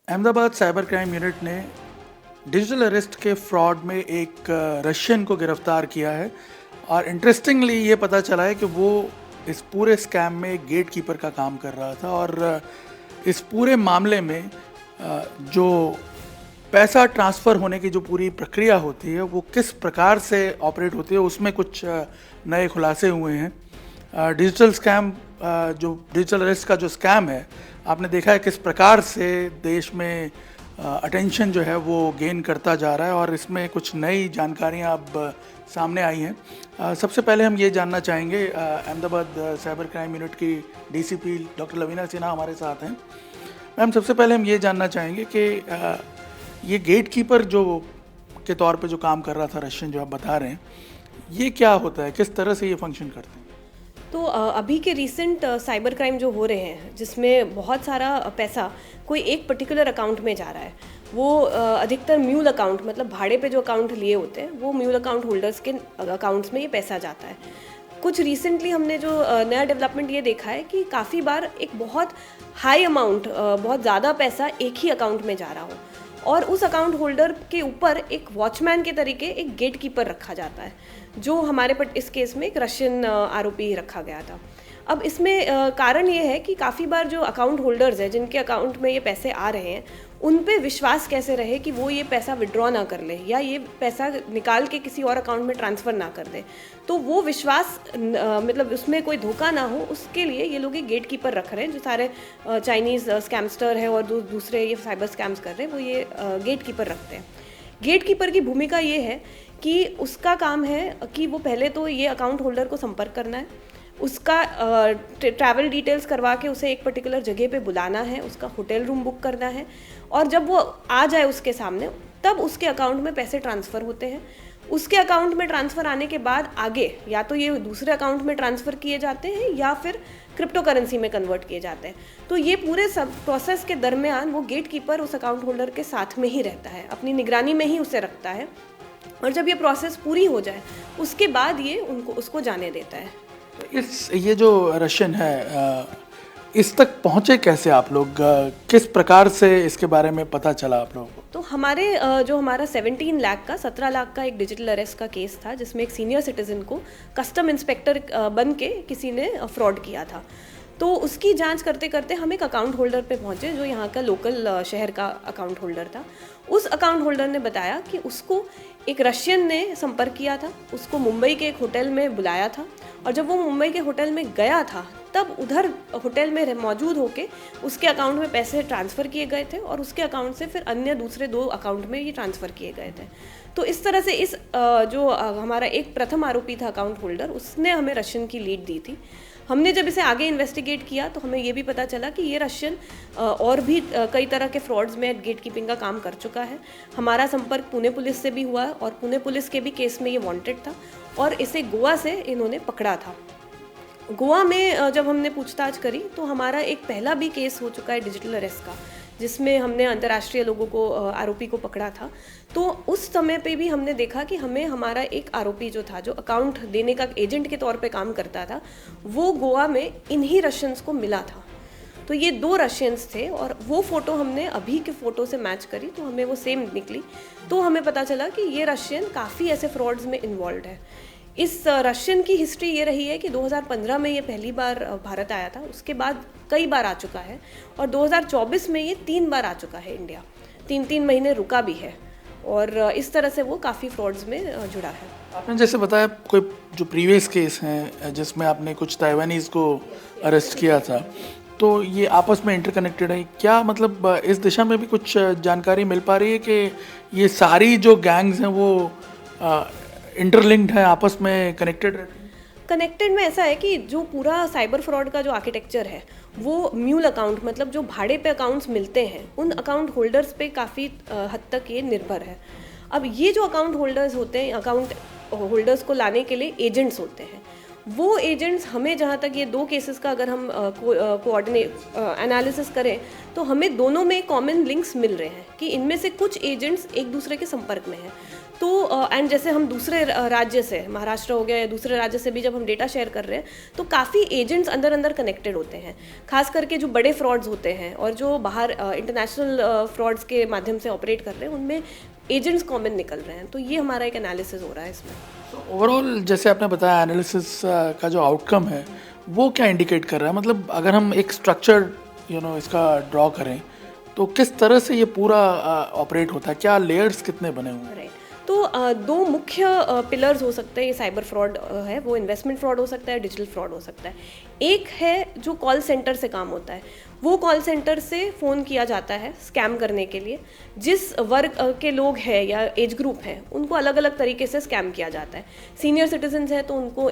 Ahmedabad cyber crime unit ने digital arrest के fraud में एक रशियन को गिरफ्तार किया है। और इंटरेस्टिंगली ये पता चला है कि वो इस पूरे स्कैम में एक गेट कीपर का काम कर रहा था। और इस पूरे मामले में जो पैसा ट्रांसफ़र होने की जो पूरी प्रक्रिया होती है वो किस प्रकार से ऑपरेट होती है, उसमें कुछ नए खुलासे हुए हैं। डिजिटल स्कैम, जो डिजिटल अरेस्ट का जो स्कैम है, आपने देखा है किस प्रकार से देश में अटेंशन जो है वो गेन करता जा रहा है और इसमें कुछ नई जानकारियां अब सामने आई हैं। सबसे पहले हम ये जानना चाहेंगे, अहमदाबाद साइबर क्राइम यूनिट की डीसीपी डॉक्टर लवीना सिन्हा हमारे साथ हैं। मैम, सबसे पहले हम ये जानना चाहेंगे कि ये गेट कीपर जो के तौर पे जो काम कर रहा था रशियन, जो आप बता रहे हैं, ये क्या होता है, किस तरह से ये फंक्शन करते हैं? तो अभी के रीसेंट साइबर क्राइम जो हो रहे हैं जिसमें बहुत सारा पैसा कोई एक पर्टिकुलर अकाउंट में जा रहा है, वो अधिकतर म्यूल अकाउंट, मतलब भाड़े पे जो अकाउंट लिए होते हैं वो म्यूल अकाउंट होल्डर्स के अकाउंट्स में ये पैसा जाता है। कुछ रिसेंटली हमने जो नया डेवलपमेंट ये देखा है कि काफ़ी बार एक बहुत हाई अमाउंट, बहुत ज़्यादा पैसा एक ही अकाउंट में जा रहा हो और उस अकाउंट होल्डर के ऊपर एक वॉचमैन के तरीके एक गेट कीपर रखा जाता है, जो हमारे पर इस केस में एक रशियन आरोपी रखा गया था। अब इसमें कारण ये है कि काफ़ी बार जो अकाउंट होल्डर्स हैं जिनके अकाउंट में ये पैसे आ रहे हैं, उन पे विश्वास कैसे रहे कि वो ये पैसा विड्रॉ ना कर ले या ये पैसा निकाल के किसी और अकाउंट में ट्रांसफ़र ना कर दे। तो वो विश्वास मतलब उसमें कोई धोखा ना हो, उसके लिए ये लोग एक गेट कीपर रख रहे हैं। जो सारे चाइनीज़ स्कैमस्टर है और दूसरे ये साइबर स्कैम्स कर रहे हैं, वो ये गेट कीपर रखते हैं। गेट कीपर की भूमिका ये है कि उसका काम है कि वो पहले तो ये अकाउंट होल्डर को संपर्क करना है, उसका ट्रैवल डिटेल्स करवा के उसे एक पर्टिकुलर जगह पे बुलाना है, उसका होटल रूम बुक करना है और जब वो आ जाए उसके सामने, तब उसके अकाउंट में पैसे ट्रांसफ़र होते हैं। उसके अकाउंट में ट्रांसफ़र आने के बाद आगे या तो ये दूसरे अकाउंट में ट्रांसफ़र किए जाते हैं या फिर क्रिप्टो करेंसी में कन्वर्ट किए जाते हैं। तो ये पूरे सब प्रोसेस के दरमियान वो गेट कीपर उस अकाउंट होल्डर के साथ में ही रहता है, अपनी निगरानी में ही उसे रखता है और जब ये प्रोसेस पूरी हो जाए उसके बाद ये उसको जाने देता है। ये जो रशियन है, इस तक पहुंचे कैसे आप लोग? किस प्रकार से इसके बारे में पता चला आप लोगों को? तो हमारा 17 लाख का 17 लाख का एक डिजिटल अरेस्ट का केस था, जिसमें एक सीनियर सिटीजन को कस्टम इंस्पेक्टर बन के किसी ने फ्रॉड किया था। तो उसकी जांच करते करते हम एक अकाउंट होल्डर पे पहुंचे जो यहाँ का लोकल शहर का अकाउंट होल्डर था। उस अकाउंट होल्डर ने बताया कि उसको एक रशियन ने संपर्क किया था, उसको मुंबई के एक होटल में बुलाया था और जब वो मुंबई के होटल में गया था तब उधर होटल में मौजूद होके उसके अकाउंट में पैसे ट्रांसफ़र किए गए थे और उसके अकाउंट से फिर अन्य दूसरे 2 अकाउंट में ये ट्रांसफ़र किए गए थे। तो इस तरह से इस जो हमारा एक प्रथम आरोपी था अकाउंट होल्डर, उसने हमें रशियन की लीड दी थी। हमने जब इसे आगे इन्वेस्टिगेट किया तो हमें ये भी पता चला कि ये रशियन और भी कई तरह के फ्रॉड्स में गेट कीपिंग का काम कर चुका है। हमारा संपर्क पुणे पुलिस से भी हुआ और पुणे पुलिस के भी केस में ये वांटेड था और इसे गोवा से इन्होंने पकड़ा था। गोवा में जब हमने पूछताछ करी तो हमारा एक पहला भी केस हो चुका है डिजिटल अरेस्ट का, जिसमें हमने अंतर्राष्ट्रीय लोगों को, आरोपी को पकड़ा था। तो उस समय पे भी हमने देखा कि हमें हमारा एक आरोपी जो था, जो अकाउंट देने का एजेंट के तौर पे काम करता था, वो गोवा में इन्हीं रशियंस को मिला था। तो ये 2 रशियंस थे और वो फ़ोटो हमने अभी के फ़ोटो से मैच करी तो हमें वो सेम निकली। तो हमें पता चला कि ये रशियन काफ़ी ऐसे फ्रॉड्स में इन्वॉल्व है। इस रशियन की हिस्ट्री ये रही है कि 2015 में ये पहली बार भारत आया था, उसके बाद कई बार आ चुका है और 2024 में ये 3 बार आ चुका है इंडिया, 3-3 महीने रुका भी है और इस तरह से वो काफ़ी फ्रॉड्स में जुड़ा है। आपने जैसे बताया कोई जो प्रीवियस केस हैं जिसमें आपने कुछ ताइवानीज़ को अरेस्ट किया था, तो ये आपस में इंटरकनेक्टेड है क्या? मतलब इस दिशा में भी कुछ जानकारी मिल पा रही है कि ये सारी जो गैंग्स हैं वो इंटरलिंक्ड है, आपस में कनेक्टेड रहती है? कनेक्टेड में ऐसा है कि जो पूरा साइबर फ्रॉड का जो आर्किटेक्चर है वो म्यूल अकाउंट, मतलब जो भाड़े पे अकाउंट्स मिलते हैं उन अकाउंट होल्डर्स पे काफ़ी हद तक ये निर्भर है। अब ये जो अकाउंट होल्डर्स होते हैं, अकाउंट होल्डर्स को लाने के लिए एजेंट्स होते हैं, वो एजेंट्स हमें, जहाँ तक ये 2 केसेस का अगर हम कोऑर्डिनेट एनालिसिस करें, तो हमें दोनों में कॉमन लिंक्स मिल रहे हैं कि इनमें से कुछ एजेंट्स एक दूसरे के संपर्क में हैं। तो एंड जैसे हम दूसरे राज्य से, महाराष्ट्र हो गया या दूसरे राज्य से भी जब हम डेटा शेयर कर रहे हैं, तो काफ़ी एजेंट्स अंदर अंदर कनेक्टेड होते हैं, खास करके जो बड़े फ्रॉड्स होते हैं और जो बाहर इंटरनेशनल फ्रॉड्स के माध्यम से ऑपरेट कर रहे हैं, उनमें एजेंट्स कॉमन निकल रहे हैं। तो ये हमारा एक एनालिसिस हो रहा है इसमें। ओवरऑल जैसे आपने बताया एनालिसिस का जो आउटकम है वो क्या इंडिकेट कर रहा है, मतलब अगर हम एक स्ट्रक्चर इसका ड्रॉ करें तो किस तरह से ये पूरा ऑपरेट होता है, क्या लेयर्स कितने बने हुए हैं? राइट, तो 2 मुख्य पिलर्स हो सकते हैं ये साइबर फ्रॉड है, वो इन्वेस्टमेंट फ्रॉड हो सकता है, डिजिटल फ्रॉड हो सकता है। एक है जो कॉल सेंटर से काम होता है, वो कॉल सेंटर से फ़ोन किया जाता है स्कैम करने के लिए। जिस वर्ग के लोग हैं या एज ग्रुप हैं, उनको अलग अलग तरीके से स्कैम किया जाता है। सीनियर सिटीजन्स हैं तो उनको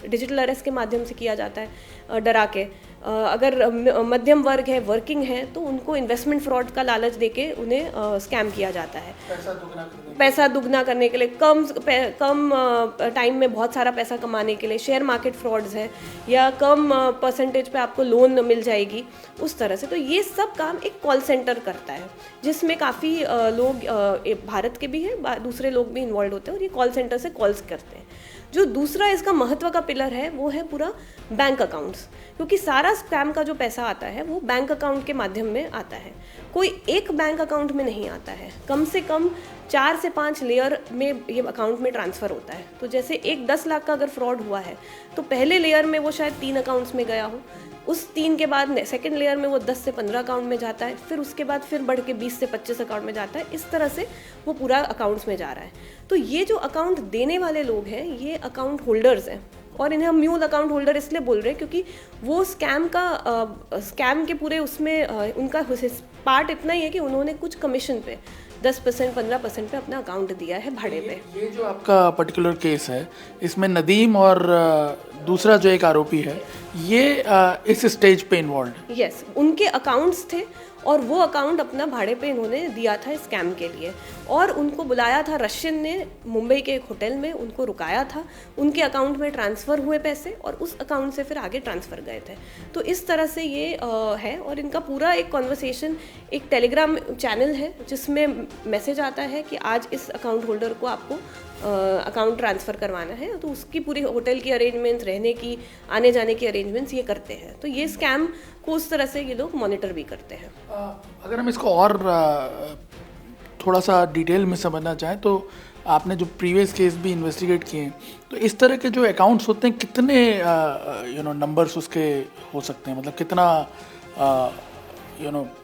डिजिटल अरेस्ट के माध्यम से किया जाता है डरा के। अगर मध्यम वर्ग है, वर्किंग है, तो उनको इन्वेस्टमेंट फ्रॉड का लालच देके उन्हें स्कैम किया जाता है पैसा दुगना करने के लिए, कम टाइम में बहुत सारा पैसा कमाने के लिए। शेयर मार्केट फ्रॉड्स है या कम परसेंटेज पे आपको लोन मिल जाएगी, उस तरह से। तो ये सब काम एक कॉल सेंटर करता है, जिसमें काफ़ी लोग भारत के भी हैं, दूसरे लोग भी इन्वॉल्व होते हैं और ये कॉल सेंटर से कॉल्स करते हैं। जो दूसरा इसका महत्व का पिलर है वो है पूरा बैंक अकाउंट्स, क्योंकि सारा स्कैम का जो पैसा आता है वो बैंक अकाउंट के माध्यम में आता है, कोई एक बैंक अकाउंट में नहीं आता है। कम से कम 4 से 5 लेयर में ये अकाउंट में ट्रांसफ़र होता है। तो जैसे एक 10 लाख का अगर फ्रॉड हुआ है तो पहले लेयर में वो शायद 3 अकाउंट्स में गया हो, उस 3 के बाद सेकंड लेयर में वो 10 से 15 अकाउंट में जाता है, फिर उसके बाद फिर बढ़ के 20 से 25 अकाउंट में जाता है। इस तरह से वो पूरा अकाउंट्स में जा रहा है। तो ये जो अकाउंट देने वाले लोग हैं, ये अकाउंट होल्डर्स हैं, और इन्हें हम म्यूल अकाउंट होल्डर इसलिए बोल रहे हैं क्योंकि वो स्कैम के पूरे उसमें उनका पार्ट इतना ही है कि उन्होंने कुछ कमीशन पे 10% 15% पे अपना अकाउंट दिया है भाड़े पे। ये जो आपका पर्टिकुलर केस है, इसमें नदीम और दूसरा जो एक आरोपी है, ये इस स्टेज पे इन्वॉल्व? यस, उनके अकाउंट्स थे और वो अकाउंट अपना भाड़े पे इन्होंने दिया था स्कैम के लिए, और उनको बुलाया था रशियन ने मुंबई के एक होटल में, उनको रुकाया था, उनके अकाउंट में ट्रांसफ़र हुए पैसे और उस अकाउंट से फिर आगे ट्रांसफ़र गए थे। तो इस तरह से ये है, और इनका पूरा एक कॉन्वर्सेशन एक टेलीग्राम चैनल है जिसमें मैसेज आता है कि आज इस अकाउंट होल्डर को आपको अकाउंट ट्रांसफ़र करवाना है, तो उसकी पूरी होटल की अरेंजमेंट्स, रहने की, आने जाने की अरेंजमेंट्स ये करते हैं। तो ये स्कैम को उस तरह से ये लोग मॉनिटर भी करते हैं। अगर हम इसको और थोड़ा सा डिटेल में समझना चाहें तो आपने जो प्रीवियस केस भी इन्वेस्टिगेट किए हैं, तो इस तरह के जो अकाउंट्स होते हैं कितने नंबर्स उसके हो सकते हैं, मतलब कितना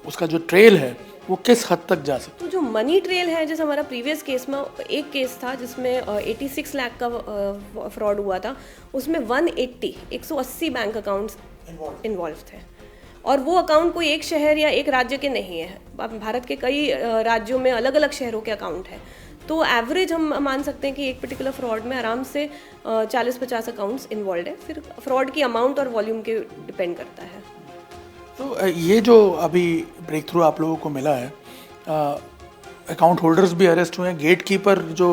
उसका जो ट्रेल है वो किस हद तक जा सकता है? तो जो मनी ट्रेल है, जैसे हमारा प्रीवियस केस में एक केस था जिसमें 86 लाख का फ्रॉड हुआ था, उसमें 180 बैंक अकाउंट्स इन्वॉल्व थे, और वो अकाउंट कोई एक शहर या एक राज्य के नहीं है, भारत के कई राज्यों में अलग अलग शहरों के अकाउंट है। तो एवरेज हम मान सकते हैं कि एक पर्टिकुलर फ्रॉड में आराम से 40-50 अकाउंट्स इन्वॉल्व है। फिर फ्रॉड की अमाउंट और वॉल्यूम के डिपेंड करता है। तो ये जो अभी ब्रेक थ्रू आप लोगों को मिला है, अकाउंट होल्डर्स भी अरेस्ट हुए हैं, गेट कीपर जो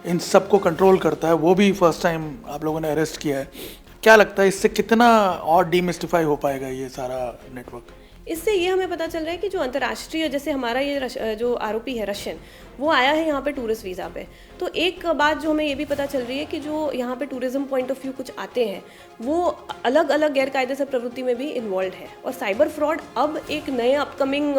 इन सब को कंट्रोल करता है वो भी फर्स्ट टाइम आप लोगों ने अरेस्ट किया है। क्या लगता है इससे कितना और डीमिस्टिफाई हो पाएगा ये सारा नेटवर्क? इससे ये हमें पता चल रहा है कि जो अंतर्राष्ट्रीय, जैसे हमारा ये जो आरोपी है रशियन, वो आया है यहाँ पे टूरिस्ट वीज़ा पे। तो एक बात जो हमें ये भी पता चल रही है कि जो यहाँ पे टूरिज्म पॉइंट ऑफ व्यू कुछ आते हैं, वो अलग अलग गैरकायदे से प्रवृत्ति में भी इन्वॉल्व है। और साइबर फ्रॉड अब एक नए अपकमिंग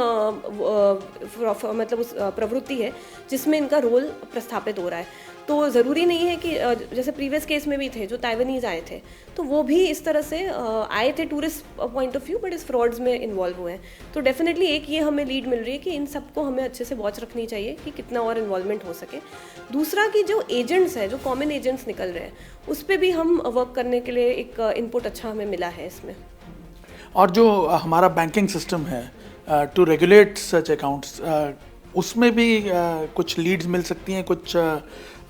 मतलब उस प्रवृत्ति है जिसमें इनका रोल प्रस्थापित हो रहा है। तो ज़रूरी नहीं है कि जैसे प्रीवियस केस में भी थे जो ताइवानीज आए थे, तो वो भी इस तरह से आए थे tourist point of view, but इस फ्रॉड्स में इन्वॉल्व हुए हैं। तो डेफिनेटली एक ये हमें लीड मिल रही है कि इन सबको हमें अच्छे से वॉच रखनी चाहिए कि कितना और इन्वॉल्वमेंट हो सके। दूसरा कि जो एजेंट्स हैं, जो कॉमन एजेंट्स निकल रहे हैं, उस पर भी हम वर्क करने के लिए एक इनपुट अच्छा हमें मिला है इसमें। और जो हमारा बैंकिंग सिस्टम है टू रेगुलेट सच अकाउंट्स, उसमें भी कुछ लीड्स मिल सकती हैं, कुछ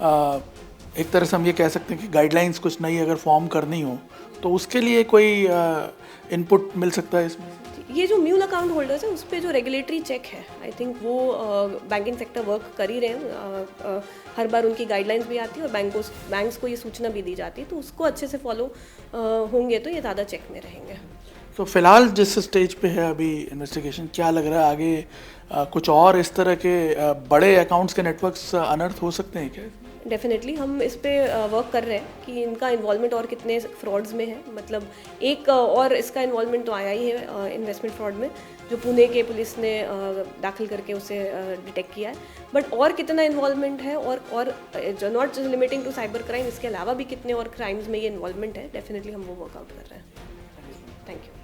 एक तरह से हम ये कह सकते हैं कि गाइडलाइंस कुछ नई अगर फॉर्म करनी हो तो उसके लिए कोई इनपुट मिल सकता है इसमें? ये जो म्यूल अकाउंट होल्डर्स है उस पर जो रेगुलेटरी चेक है, आई थिंक वो बैंकिंग सेक्टर वर्क कर ही रहे हैं। हर बार उनकी गाइडलाइंस भी आती है और बैंक्स को ये सूचना भी दी जाती है, तो उसको अच्छे से फॉलो होंगे तो ये ज़्यादा चेक में रहेंगे। तो फिलहाल जिस स्टेज पे है अभी इन्वेस्टिगेशन, क्या लग रहा है आगे कुछ और इस तरह के बड़े अकाउंट्स के नेटवर्क्स अनर्थ हो सकते हैं क्या? डेफिनेटली हम इस पे वर्क कर रहे हैं कि इनका इन्वॉल्वमेंट और कितने फ्रॉड्स में है। मतलब एक और इसका इन्वॉल्वमेंट तो आया ही है इन्वेस्टमेंट फ्रॉड में, जो पुणे के पुलिस ने दाखिल करके उसे डिटेक्ट किया है। बट और कितना इन्वॉल्वमेंट है और जो not just limiting to cyber crime, इसके अलावा भी कितने और क्राइम्स में ये इन्वॉल्वमेंट है, डेफिनेटली हम वो वर्कआउट कर रहे हैं। Thank you.